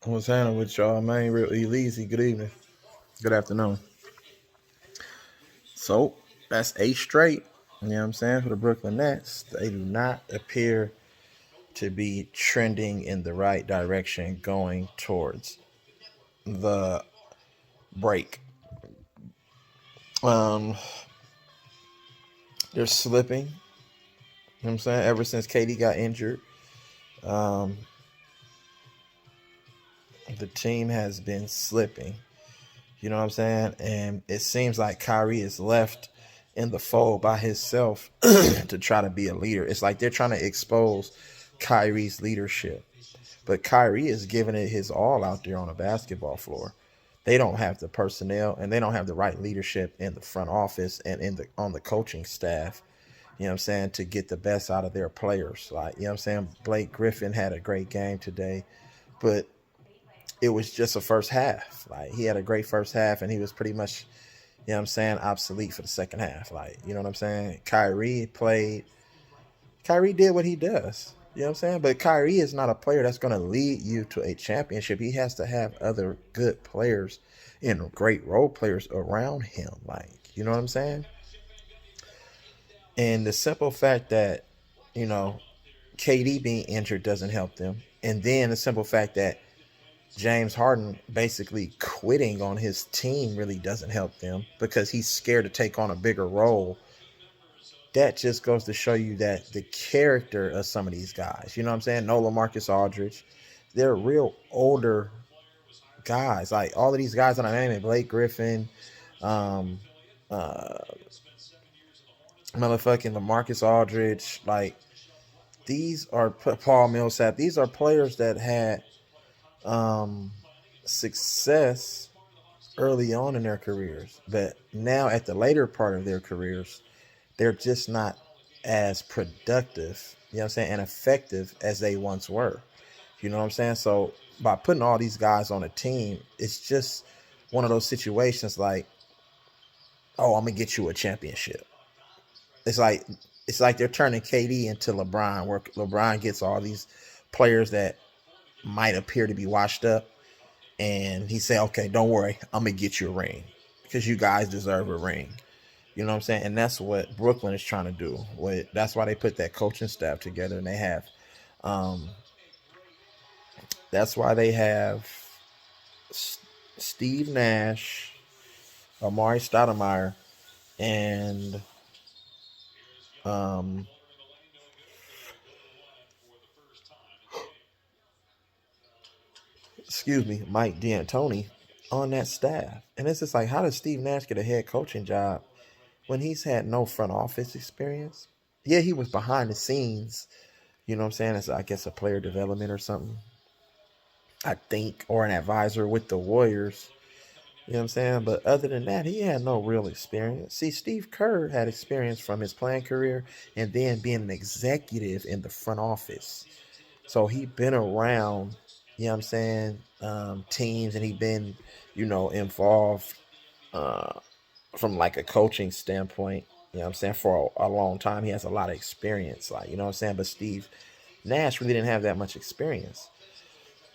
What's happening with y'all, man? Real E-Leezy. Good evening. Good afternoon. So that's eight straight. You know what I'm saying? For the Brooklyn Nets, they do not appear to be trending in the right direction going towards the break. Um, they're slipping. You know what I'm saying? Ever since KD got injured, um, the team has been slipping. You know what I'm saying? And it seems like Kyrie is left in the fold by himself to try to be a leader. It's like they're trying to expose Kyrie's leadership. But Kyrie is giving it his all out there on the basketball floor. They don't have the personnel and they don't have the right leadership in the front office and in the on the coaching staff, you know what I'm saying, to get the best out of their players. Like, you know what I'm saying? Blake Griffin had a great game today, but it was just a first half. Like, he had a great first half and he was pretty much, you know what I'm saying, obsolete for the second half. Like, you know what I'm saying? Kyrie did what he does. You know what I'm saying? But Kyrie is not a player that's going to lead you to a championship. He has to have other good players and great role players around him. Like, you know what I'm saying? And the simple fact that, you know, KD being injured doesn't help them. And then the simple fact that James Harden basically quitting on his team really doesn't help them because he's scared to take on a bigger role. That just goes to show you that the character of some of these guys, you know what I'm saying? No LaMarcus Aldridge, they're real older guys. Like all of these guys that I'm naming, Blake Griffin, um, uh, motherfucking LaMarcus Aldridge, like these are Paul Millsap. These are players that had um, success early on in their careers, but now at the later part of their careers, they're just not as productive, you know what I'm saying, and effective as they once were. You know what I'm saying? So by putting all these guys on a team, it's just one of those situations like, oh, I'm gonna get you a championship. It's like it's like they're turning KD into LeBron, where LeBron gets all these players that might appear to be washed up, and he say, okay, don't worry, I'm gonna get you a ring because you guys deserve a ring. You know what I'm saying? And that's what Brooklyn is trying to do. That's why they put that coaching staff together, and they have. Um, that's why they have Steve Nash, Amari Stoudemire, and um, Mike D'Antoni on that staff. And it's just like, how does Steve Nash get a head coaching job when he's had no front office experience? Yeah, he was behind the scenes. You know what I'm saying? As I guess a player development or something, I think, or an advisor with the Warriors. You know what I'm saying? But other than that, he had no real experience. See, Steve Kerr had experience from his playing career and then being an executive in the front office. So he been around, you know what I'm saying, teams, and he been, involved uh, from like a coaching standpoint. You know what I'm saying? For a long time, he has a lot of experience. Like, you know what I'm saying? But Steve Nash really didn't have that much experience.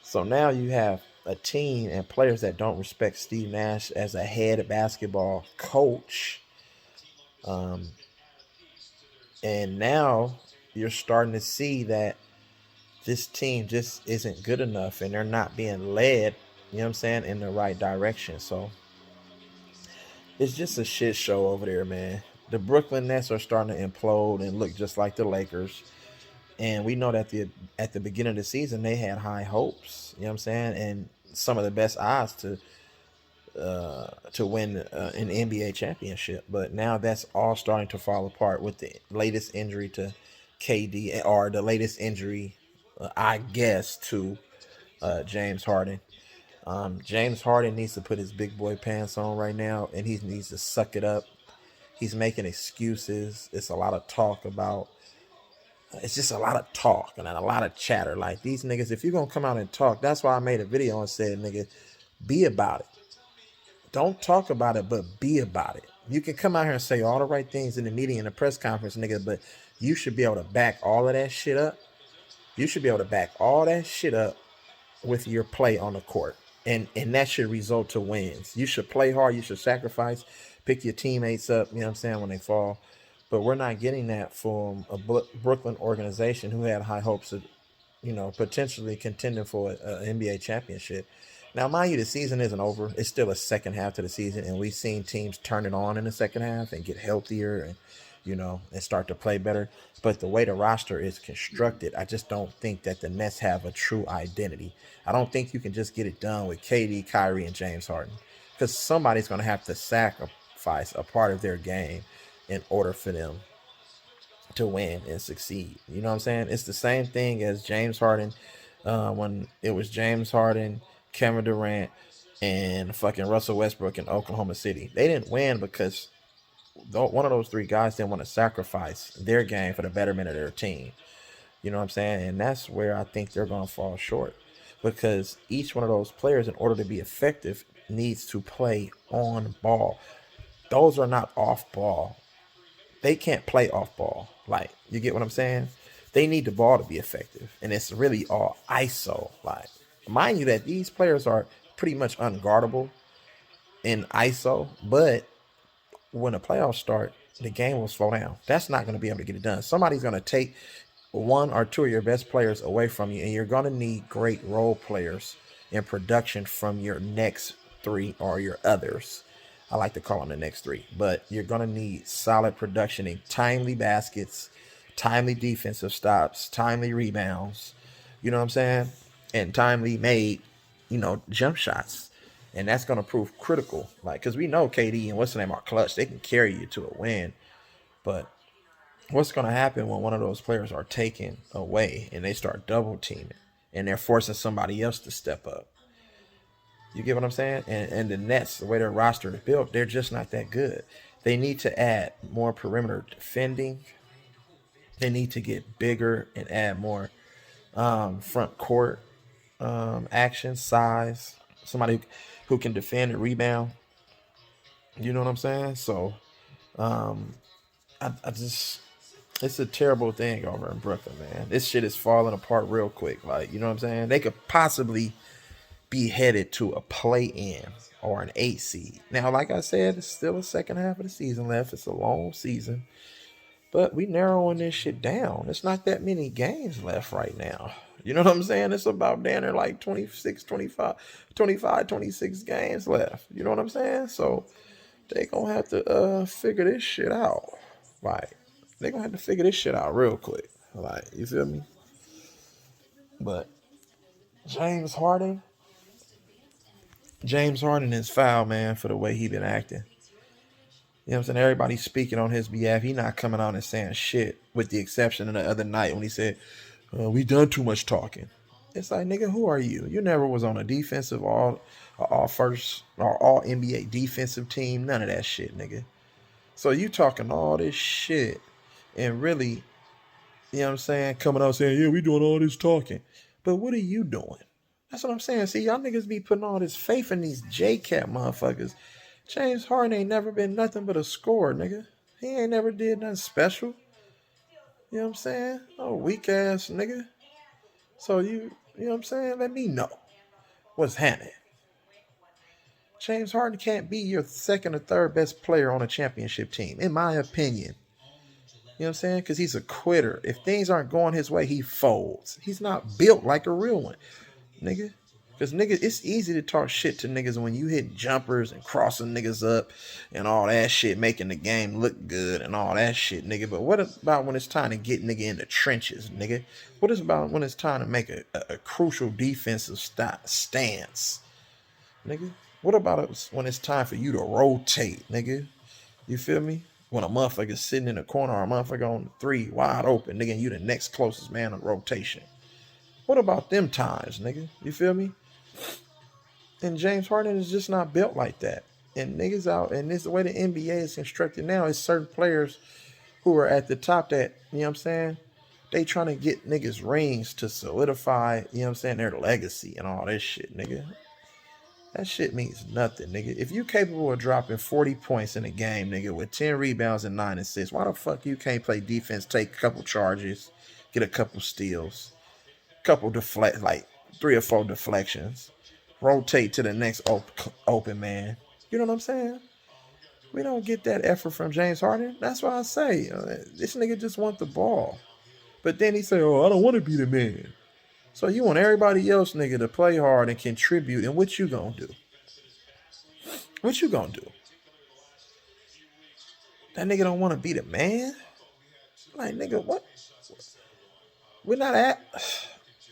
So now you have a team and players that don't respect Steve Nash as a head basketball coach. Um, and now you're starting to see that this team just isn't good enough and they're not being led, you know what I'm saying, in the right direction. So it's just a shit show over there, man. The Brooklyn Nets are starting to implode and look just like the Lakers. And we know that at the beginning of the season they had high hopes, you know what I'm saying, and some of the best odds to win an NBA championship. But now that's all starting to fall apart with the latest injury to KD, or the latest injury, I guess, to James Harden. James Harden needs to put his big boy pants on right now, and he needs to suck it up. He's making excuses. It's a lot of talk about. It's just a lot of talk and a lot of chatter. Like, these niggas, if you're gonna come out and talk, that's why I made a video and said, nigga, be about it. Don't talk about it, but be about it. You can come out here and say all the right things in the meeting, in the press conference, nigga, but you should be able to back all of that shit up. You should be able to back all that shit up with your play on the court. And that should result to wins. You should play hard, you should sacrifice, pick your teammates up, you know what I'm saying, when they fall. But we're not getting that from a Brooklyn organization who had high hopes of, potentially contending for an NBA championship. Now, mind you, the season isn't over. It's still a second half to the season, and we've seen teams turn it on in the second half and get healthier and, and start to play better. But the way the roster is constructed, I just don't think that the Nets have a true identity. I don't think you can just get it done with KD, Kyrie, and James Harden, because somebody's going to have to sacrifice a part of their game in order for them to win and succeed. You know what I'm saying? It's the same thing as James Harden, when it was James Harden, Kevin Durant, and fucking Russell Westbrook in Oklahoma City. They didn't win because one of those three guys didn't want to sacrifice their game for the betterment of their team. You know what I'm saying? And that's where I think they're going to fall short, because each one of those players, in order to be effective, needs to play on ball. Those are not off ball. They can't play off ball. Like, you get what I'm saying? They need the ball to be effective. And it's really all ISO. Like, mind you that these players are pretty much unguardable in ISO, but when the playoffs start, the game will slow down. That's not going to be able to get it done. Somebody's going to take one or two of your best players away from you, and you're going to need great role players in production from your next three or your others. I like to call them the next three, but you're going to need solid production in timely baskets, timely defensive stops, timely rebounds, you know what I'm saying? And timely made, jump shots. And that's going to prove critical. Like, because we know KD and what's the name are clutch. They can carry you to a win. But what's going to happen when one of those players are taken away and they start double teaming and they're forcing somebody else to step up? You get what I'm saying? And the Nets, the way their roster is built, they're just not that good. They need to add more perimeter defending. They need to get bigger and add more front court action, size. Somebody who can defend and rebound. You know what I'm saying? So I just, it's a terrible thing over in Brooklyn, man. This shit is falling apart real quick. Like, you know what I'm saying? They could possibly be headed to a play-in or an 8 seed. Now, like I said, it's still a second half of the season left. It's a long season. But we narrowing this shit down. It's not that many games left right now. You know what I'm saying? It's about down there like 26 games left. You know what I'm saying? So they gonna have to figure this shit out. Like, they gonna have to figure this shit out real quick. Like, you feel me? But James Harden is foul, man, for the way he been acting. You know what I'm saying? Everybody's speaking on his behalf. He not coming out and saying shit, with the exception of the other night when he said, we done too much talking. It's like, nigga, who are you? You never was on a defensive all first or all NBA defensive team. None of that shit, nigga. So you talking all this shit and really, you know what I'm saying, coming out saying, yeah, we doing all this talking. But what are you doing? That's what I'm saying. See, y'all niggas be putting all this faith in these J-Cap motherfuckers. James Harden ain't never been nothing but a scorer, nigga. He ain't never did nothing special. You know what I'm saying? Oh, weak ass nigga. So you know what I'm saying? Let me know what's happening. James Harden can't be your second or third best player on a championship team, in my opinion. You know what I'm saying? Because he's a quitter. If things aren't going his way, he folds. He's not built like a real one, nigga. Because, nigga, it's easy to talk shit to niggas when you hit jumpers and crossing niggas up and all that shit, making the game look good and all that shit, nigga. But what about when it's time to get nigga in the trenches, nigga? What is about when it's time to make a crucial defensive stance, nigga? What about when it's time for you to rotate, nigga? You feel me? When a motherfucker's sitting in the corner or a motherfucker on three wide open, nigga, and you the next closest man on rotation. What about them times, nigga? You feel me? And James Harden is just not built like that. And niggas out, and this the way the NBA is constructed now, is certain players who are at the top that, you know what I'm saying, they trying to get niggas rings to solidify, you know what I'm saying, their legacy and all this shit, nigga. That shit means nothing, nigga. If you capable of dropping 40 points in a game, nigga, with 10 rebounds and 9 assists, why the fuck you can't play defense, take a couple charges, get a couple steals, couple deflect, like, 3 or 4 deflections, rotate to the next open man. You know what I'm saying? We don't get that effort from James Harden. That's why I say this nigga just want the ball. But then he say, "Oh, I don't want to be the man." So you want everybody else, nigga, to play hard and contribute. And what you gonna do? What you gonna do? That nigga don't want to be the man. Like, nigga, what? We're not at.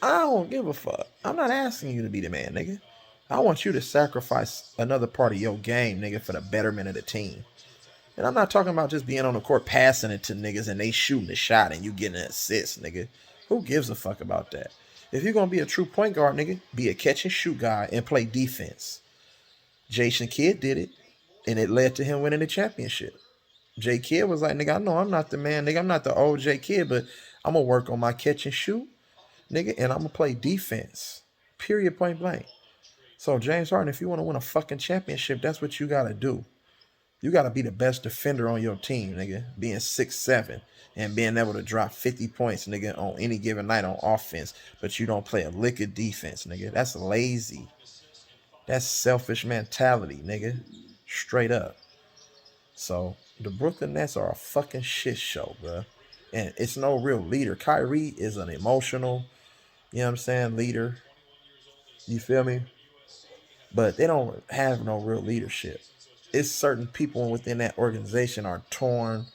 I don't give a fuck. I'm not asking you to be the man, nigga. I want you to sacrifice another part of your game, nigga, for the betterment of the team. And I'm not talking about just being on the court passing it to niggas and they shooting the shot and you getting an assist, nigga. Who gives a fuck about that? If you're going to be a true point guard, nigga, be a catch and shoot guy and play defense. Jason Kidd did it, and it led to him winning the championship. J Kidd was like, nigga, I know I'm not the man, nigga. I'm not the old J Kidd, but I'm going to work on my catch and shoot, nigga, and I'm going to play defense. Period, point blank. So, James Harden, if you want to win a fucking championship, that's what you got to do. You got to be the best defender on your team, nigga. Being 6'7" and being able to drop 50 points, nigga, on any given night on offense, but you don't play a lick of defense, nigga. That's lazy. That's selfish mentality, nigga. Straight up. So, the Brooklyn Nets are a fucking shit show, bro. And it's no real leader. Kyrie is an emotional, you know what I'm saying, leader. You feel me? But they don't have no real leadership. It's certain people within that organization are torn,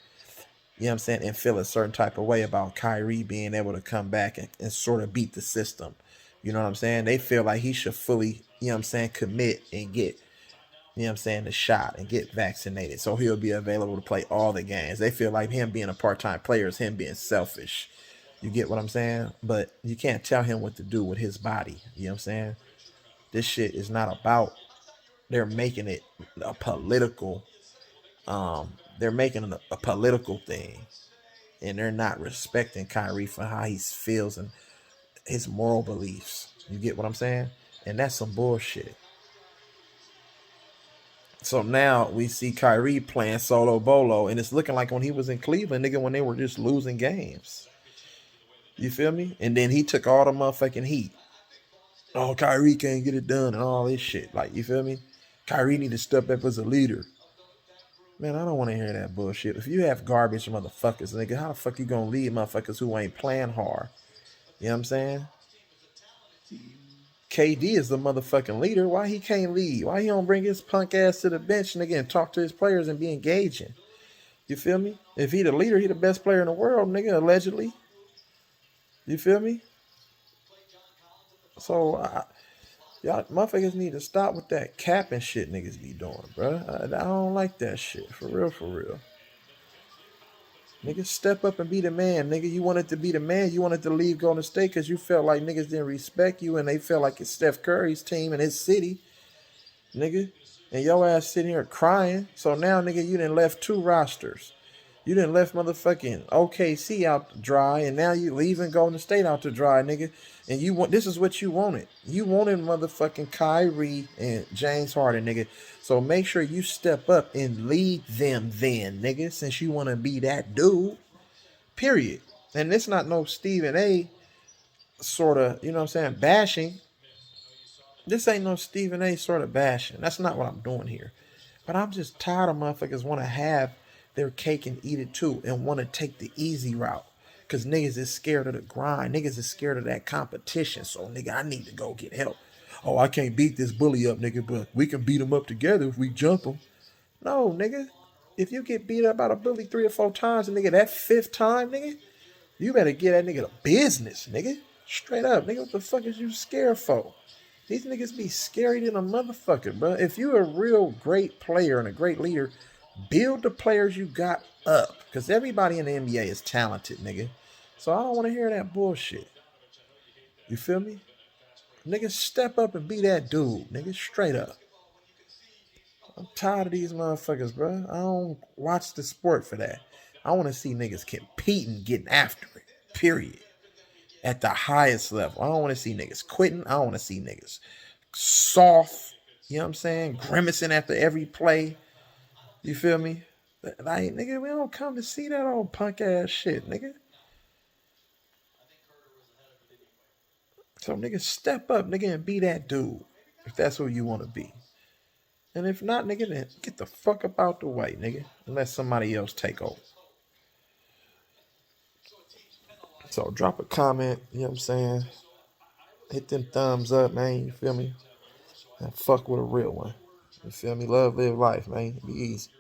you know what I'm saying, and feel a certain type of way about Kyrie being able to come back and sort of beat the system. You know what I'm saying? They feel like he should fully, you know what I'm saying, commit and get, you know what I'm saying, the shot and get vaccinated. So he'll be available to play all the games. They feel like him being a part-time player is him being selfish. You get what I'm saying? But you can't tell him what to do with his body. You know what I'm saying? This shit is not about, they're making it a political, they're making it a political thing. And they're not respecting Kyrie for how he feels and his moral beliefs. You get what I'm saying? And that's some bullshit. So now we see Kyrie playing solo bolo, and it's looking like when he was in Cleveland, nigga, when they were just losing games. You feel me? And then he took all the motherfucking heat. Oh, Kyrie can't get it done and all this shit. Like, you feel me? Kyrie need to step up as a leader. Man, I don't want to hear that bullshit. If you have garbage motherfuckers, nigga, how the fuck you gonna lead motherfuckers who ain't playing hard? You know what I'm saying? KD is the motherfucking leader. Why he can't lead? Why he don't bring his punk ass to the bench, nigga, and talk to his players and be engaging? You feel me? If he the leader, he the best player in the world, nigga, allegedly. You feel me? So, y'all motherfuckers need to stop with that capping shit niggas be doing, bro. I don't like that shit. For real, for real. Nigga, step up and be the man. Nigga, you wanted to be the man. You wanted to leave Golden State because you felt like niggas didn't respect you and they felt like it's Steph Curry's team and his city. Nigga. And your ass sitting here crying. So now, nigga, you done left 2 rosters. You done left motherfucking OKC out to dry, and now you leaving Golden State out to dry, nigga. And you want, this is what you wanted. You wanted motherfucking Kyrie and James Harden, nigga. So make sure you step up and lead them then, nigga, since you want to be that dude. Period. And it's not no Stephen A sort of, you know what I'm saying, bashing. This ain't no Stephen A sort of bashing. That's not what I'm doing here. But I'm just tired of motherfuckers want to have their cake and eat it too and want to take the easy route. Because niggas is scared of the grind. Niggas is scared of that competition. So, nigga, I need to go get help. Oh, I can't beat this bully up, nigga, but we can beat him up together if we jump him. No, nigga. If you get beat up by a bully 3 or 4 times, and nigga, that 5th time, nigga, you better get that nigga to business, nigga. Straight up, nigga, what the fuck is you scared for? These niggas be scary than a motherfucker, bro. If you're a real great player and a great leader, build the players you got up. Because everybody in the NBA is talented, nigga. So I don't want to hear that bullshit. You feel me? Nigga, step up and be that dude, nigga. Straight up. I'm tired of these motherfuckers, bro. I don't watch the sport for that. I want to see niggas competing, getting after it. Period. At the highest level. I don't want to see niggas quitting. I don't want to see niggas soft. You know what I'm saying? Grimacing after every play. You feel me? Like, nigga, we don't come to see that old punk ass shit, nigga. So, nigga, step up, nigga, and be that dude. If that's who you want to be. And if not, nigga, then get the fuck up out the way, nigga. And let somebody else take over. So drop a comment, you know what I'm saying? Hit them thumbs up, man, you feel me? And fuck with a real one. You feel me? Love, live life, man. Be easy.